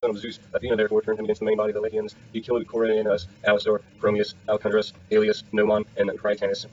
son of Zeus. Athena therefore turned him against the main body of the Lycians. He killed Corynaeus, Alastor, Chromius, Alcandrus, Alius, Nomon, and Prytanis,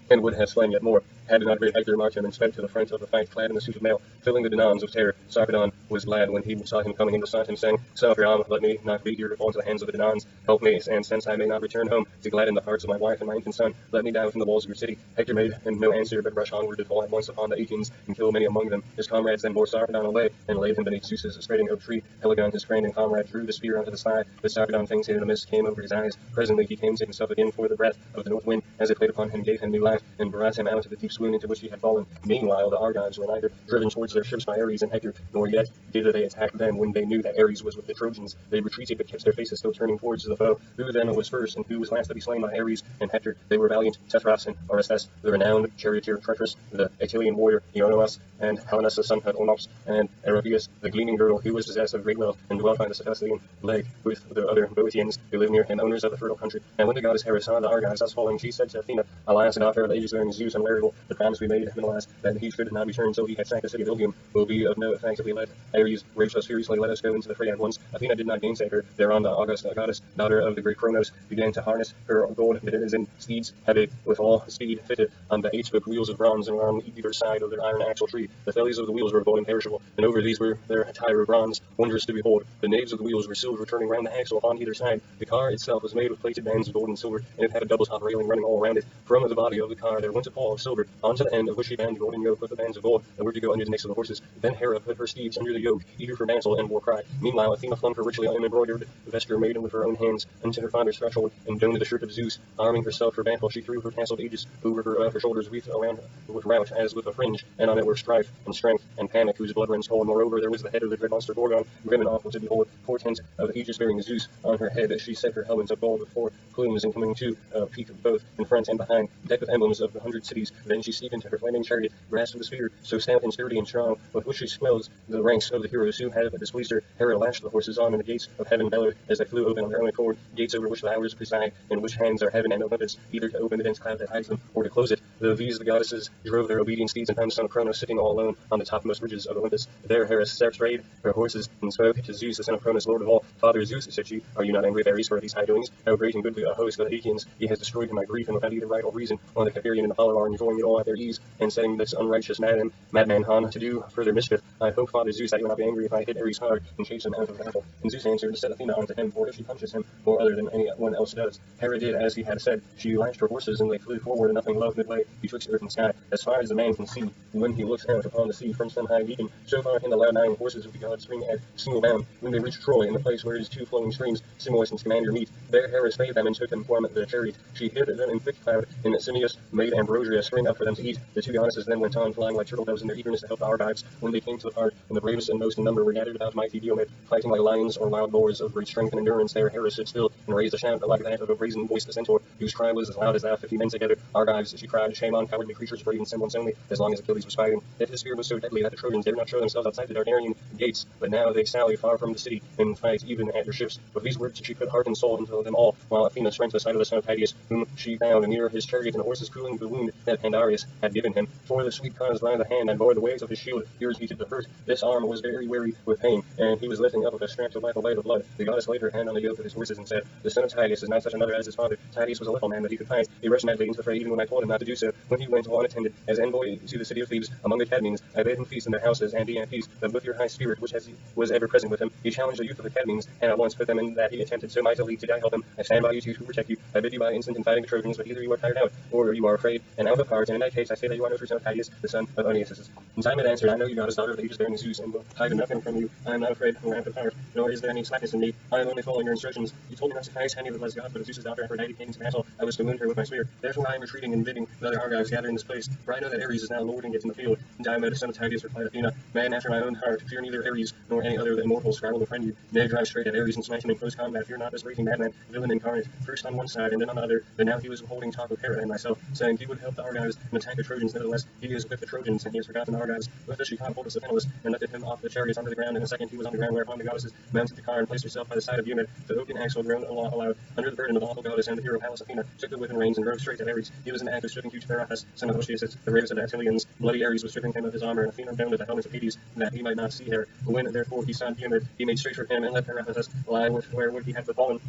and would have slain yet more, had not great Hector marked him and sped to the front of the fight, clad in the suit of mail, filling the Danons with terror. Sarpedon was glad when he saw him coming and besought him, saying, Son of Priam, let me not be here to fall into the hands of the Danons. Help me, and since I may not return home to gladden the hearts of my wife and my infant son, let me down from the walls of your city. Hector made him no answer, but rushed onward to fall at once upon the Achaeans, and kill many among them. His comrades then bore Sarpedon away, and laid him beneath Zeus's spreading oak tree. Pelagon, his friend and comrade, drew the spear unto the side, but Sarpedon, fainting in the mist, came over his eyes. Presently he came to himself again, for the breath of the north wind, as it played upon him, gave him new life, and brought him out of the deep swoon into which he had fallen. Meanwhile the Argives were neither driven towards their ships by Ares and Hector, nor yet did they attack them when they knew that Ares was with the Trojans. They retreated, but kept their faces still turning towards the foe. Who then was first, and who was last to be slain by Ares and Hector? They were valiant Tethras and Orestes, the renowned charioteer treacherous, the Aetolian warrior Eonomas, and Helenus the son of Onops, and Eropeus, the gleaming girdle, who was possessed of great wealth, and dwelt by the Cephallenian lake with the other Boeotians who lived near him, owners of the fertile country. And when the goddess Hera saw the Argives thus falling, she said to Athena, Alas, daughter of ages-bearing Zeus unweariable, the promise we made him alas, that he should not return till he had sacked the city of Ilium, will be of no effect if we let Ares rage us furiously. Let us go into the fray at once. Athena did not gainsay her. Thereon the august goddess, daughter of the great Cronos, began to harness her gold bedizened steeds, heavy with all speed, fitted on the 8-spoke wheels of bronze, and on either side of their iron axle tree. The fellies of the wheels were gold imperishable, and over these were their attire of bronze, wondrous to behold. The naves of the wheels were silver, turning round the axle upon either side. The car itself was made with plated bands of gold and silver, and it had a double-top railing running all around it. From the body of the car there went a pall of silver, onto the end of which she bound the golden yoke with the bands of gold, that were to go under the necks of the horses. Then Hera put her steeds under the yoke, eager for mantle and war cry. Meanwhile Athena flung her richly embroidered vesture made with her own hands unto her father's threshold, and donned the shirt of Zeus. Arming herself for battle, she threw her tasselled aegis over her shoulders, wreathed around with rout as with a fringe, and on it were strife and strength and panic, whose blood runs cold. Moreover there was the head of the dread monster Gorgon, grim and awful to behold, portent of aegis-bearing Zeus. On her head she set her helmets of gold with 4 plumes, and coming to a peak both in front and behind, decked with emblems of the 100 cities. Then she stepped into her flaming chariot, grasped the spear, so stout and sturdy and strong, with which she swells the ranks of the heroes who had displeased her. Hera lashed the horses on, and the gates of heaven bellowed as they flew open on their own accord, gates over which the hours preside, in which hands are heaven and Olympus, either to open the dense cloud that hides them, or to close it. These the goddesses drove their obedient steeds, and found the son of Cronos sitting all alone on the topmost ridges of Olympus. There Hera strayed her horses, and spoke to Zeus, the son of Cronos, lord of all. Father Zeus, said she, are you not angry with Ares for these high doings? How great and goodly a host of the Achaeans he has destroyed in my grief, and without either right or reason. On the Caperian and Apollo are enjoying it all at their ease, and setting this unrighteous madman Han to do further mischief. I hope, Father Zeus, that you will not be angry if I hit Ares hard and chase him out of battle. And Zeus answered to set Athena unto him, for if she punches him more other than anyone else does. Hera did as he had said. She lashed her horses, and they flew forward, and nothing love midway betwixt earth and sky, as far as the man can see. And when he looks out upon the sea from some high beacon, so far can the loud nine horses of the gods spring at single bound. When they reached Troy, in the place where his 2 flowing streams, Simois and Scamander, meet, there Hera stayed them and took them from the chariot. She hid them in thick cloud, and Simius made Ambrosia spring up for them to eat. The 2 goddesses then went on, flying like turtle doves in their eagerness to help the Argives. When they came to the part, and the bravest and most in number were gathered about mighty Diomed, fighting like lions or wild boars of great strength and endurance, there Hera stood still, and raised a shout like that of a brazen-voiced centaur, whose cry was as loud as that of 50 men together. Argives, she cried, shame on cowardly creatures, brave in semblance only, as long as Achilles was fighting. Yet his spear was so deadly that the Trojans dared not show themselves outside the Dardanian gates, but now they sally far from the city, and fight even at their ships. With these words she put heart and soul into them all, while Athena sprang to the side of the son of Tydeus, whom she found near his chariot, and the horses cooling the wound that Pandareus had given him. For the sweet cause by the hand, and bore the waves of his shield, ears heated the hurt. This arm was very weary with pain, and he was lifting up with a strap to wipe away the blood. The goddess laid her hand on the yoke of his horses, and said, the son of Tydeus is not such another as his father. Tydeus was a little man, but he could fight. He rushed madly into the fray, even when I told him not to do so. When he went unattended, as envoy to the city of Thebes, among the Cadmeans, I bade him feast in their houses, and be at peace. But with your high spirit, which was ever present with him, he challenged the youth of the Cadmeans, and at once put them in that he attempted so mightily to help him. I stand by you two to protect you. I bid you by instant in fighting the Trojans, but either you are tired out, or you are afraid and out of heart, and in that case I say that you are no true son of Tydeus, the son of Oniasus. And Simon answered, I know you, goddess, daughter of the aegis-bearing Zeus, and will hide nothing from you. I am not afraid nor out of heart, nor is there any slackness in me. I am only following your instructions. You told me not to fight any of the blessed gods, but if Zeus' daughter Aphrodite came into battle, I was to wound her with my spear. Therefore I am retreating and bidding the other Argives gather in this place, for I know that Ares is now lording it in the field. And Diomed, son of Tydeus, replied Athena, man after my own heart, fear neither Ares nor any other of the immortals, for I will befriend you. Nay, drive straight at Ares and smite him in close combat. Fear not this raging madman, villain incarnate, first on one side and then on the other. But now he was holding talk with Hera and myself, saying he would help the Argives and attack the Trojans. Nevertheless, he is with the Trojans, and he has forgotten the Argives. With this she caught hold of Stephanus, and lifted him off the chariots onto the ground. In a second he was on the ground, whereupon the goddesses mounted the car and placed herself by the side of Diomed. The oaken axle groaned aloud under the burden of the awful goddess, and the hero Pallas Athena took the whip and reins and drove straight at Ares. He was in the act of stripping huge Hera Telepathus, son of Oceus, the bravest of the Attilians. Bloody Ares was stripping him of his armor, and Athena bound with the helmets of Hades, that he might not see her. When therefore he saw Diomed, he made straight for him, and let Telepathus lie where would he have befallen.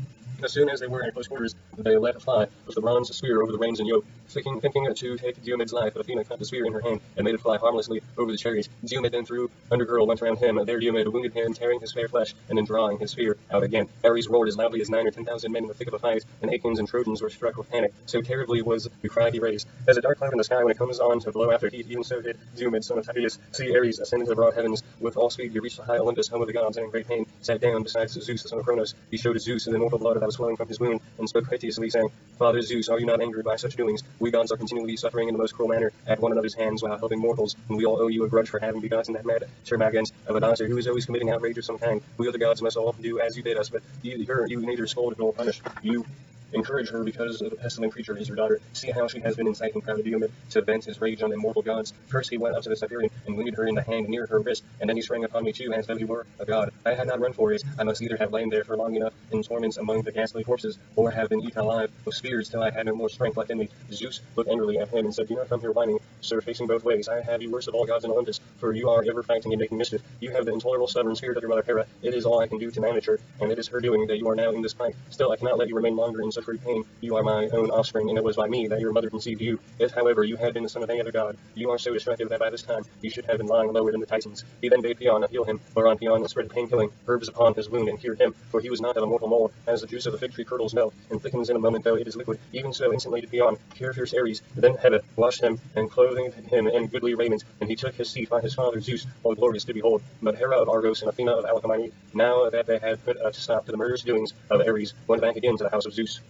As soon as they were at close quarters, they let fly with the bronze spear over the reins and yoke, thinking to take Diomed's life, but Athena caught the spear in her hand and made it fly harmlessly over the chariots. Diomed then threw undergirdle went around him, there Diomed wounded him, tearing his fair flesh, and then drawing his spear out again. Ares roared as loudly as 9 or 10,000 men in the thick of a fight, and Achaeans and Trojans were struck with panic. So terribly was the cry he raised. As a dark cloud in the sky when it comes on to blow after heat, even so did Diomed, son of Tydeus, see Ares ascend into the broad heavens. With all speed he reached the high Olympus, home of the gods, and in great pain sat down beside Zeus, the son of Cronos. He showed to Zeus the immortal blood that was flowing from his wound, and spoke piteously, saying, Father Zeus, are you not angered by such doings? We gods are continually suffering in the most cruel manner at one another's hands while helping mortals, and we all owe you a grudge for having begotten that mad termagant of a daughter who is always committing outrage of some kind. We other gods must all do as you bid us, but you neither scold nor punish. You encourage her because the pestilent creature is your daughter. See how she has been inciting proud Diomed to vent his rage on immortal gods. First he went up to the Cyprian and wounded her in the hand near her wrist, and then he sprang upon me too as though he were a god. I had not run for it. I must either have lain there for long enough in torments among the ghastly corpses, or have been eaten alive with spears till I had no more strength left in me. Zeus looked angrily at him and said, Do not come here whining, sir, facing both ways. I have you worst of all gods in Olympus, for you are ever fighting and making mischief. You have the intolerable stubborn spirit of your mother Hera. It is all I can do to manage her, and it is her doing that you are now in this plight. Still I cannot let you remain longer in such great pain. You are my own offspring, and it was by me that your mother conceived you. If, however, you had been the son of any other god, you are so destructive that by this time you should have been lying lower than the Titans. He then bade Paeon heal him, whereon Paeon spread pain-killing herbs upon his wound and cured him, for he was not of a mortal mold, as the juice of the fig tree curdles milk, and thickens in a moment though it is liquid. Even so instantly did Paeon cure fierce Ares. Then Hebe washed him, and clothing him in goodly raiment, and he took his seat by his father Zeus, all glorious to behold. But Hera of Argos and Athena of Alcmene, now that they had put a stop to the murderous doings of Ares, went back again to the house of Zeus.